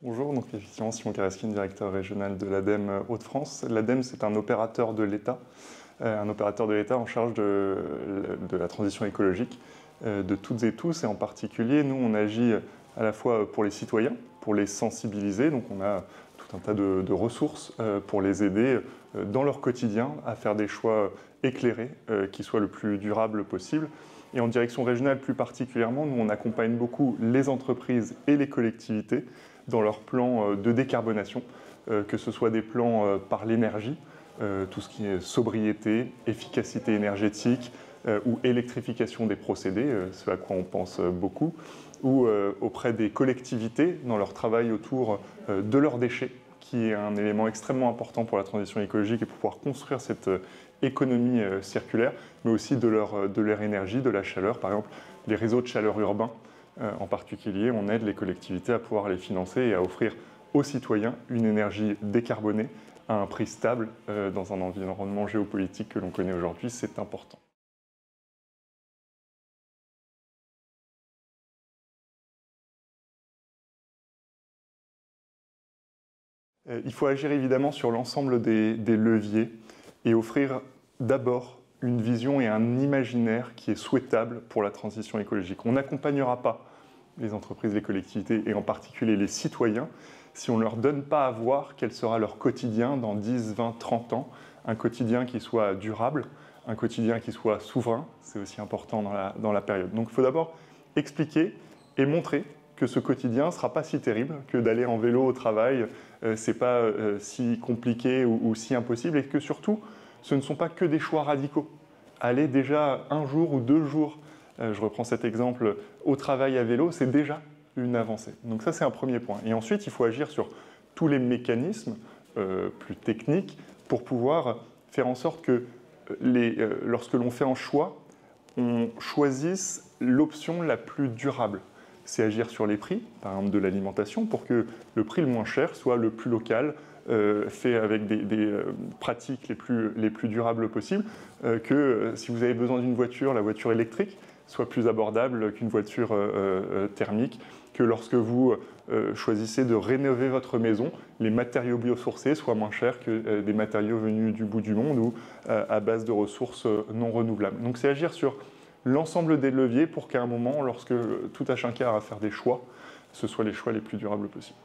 Bonjour, donc effectivement Simon Karaskin, directeur régional de l'ADEME Hauts-de-France. L'ADEME, c'est un opérateur de l'État en charge de la transition écologique de toutes et tous. Et en particulier, nous, on agit à la fois pour les citoyens, pour les sensibiliser. Donc on a tout un tas de ressources pour les aider dans leur quotidien à faire des choix éclairés qui soient le plus durables possible. Et en direction régionale plus particulièrement, nous, on accompagne beaucoup les entreprises et les collectivités dans leurs plans de décarbonation, que ce soit des plans par l'énergie, tout ce qui est sobriété, efficacité énergétique ou électrification des procédés, ce à quoi on pense beaucoup, ou auprès des collectivités dans leur travail autour de leurs déchets, qui est un élément extrêmement important pour la transition écologique et pour pouvoir construire cette économie circulaire, mais aussi de leur énergie, de la chaleur. Par exemple, les réseaux de chaleur urbains, en particulier, on aide les collectivités à pouvoir les financer et à offrir aux citoyens une énergie décarbonée à un prix stable dans un environnement géopolitique que l'on connaît aujourd'hui. C'est important. Il faut agir évidemment sur l'ensemble des leviers et offrir d'abord une vision et un imaginaire qui est souhaitable pour la transition écologique. On n'accompagnera pas les entreprises, les collectivités et en particulier les citoyens si on ne leur donne pas à voir quel sera leur quotidien dans 10, 20, 30 ans. Un quotidien qui soit durable, un quotidien qui soit souverain, c'est aussi important dans la période. Donc il faut d'abord expliquer et montrer que ce quotidien ne sera pas si terrible, que d'aller en vélo au travail, c'est pas si compliqué ou si impossible, et que surtout, ce ne sont pas que des choix radicaux. Aller déjà un jour ou 2 jours, je reprends cet exemple, au travail à vélo, c'est déjà une avancée. Donc ça, c'est un premier point. Et ensuite, il faut agir sur tous les mécanismes plus techniques pour pouvoir faire en sorte que lorsque l'on fait un choix, on choisisse l'option la plus durable. C'est agir sur les prix, par exemple de l'alimentation, pour que le prix le moins cher soit le plus local, fait avec des pratiques les plus durables possibles, que si vous avez besoin d'une voiture, la voiture électrique soit plus abordable qu'une voiture thermique, que lorsque vous choisissez de rénover votre maison, les matériaux biosourcés soient moins chers que des matériaux venus du bout du monde ou à base de ressources non renouvelables. Donc c'est agir sur l'ensemble des leviers pour qu'à un moment, lorsque tout un chacun a à faire des choix, ce soient les choix les plus durables possibles.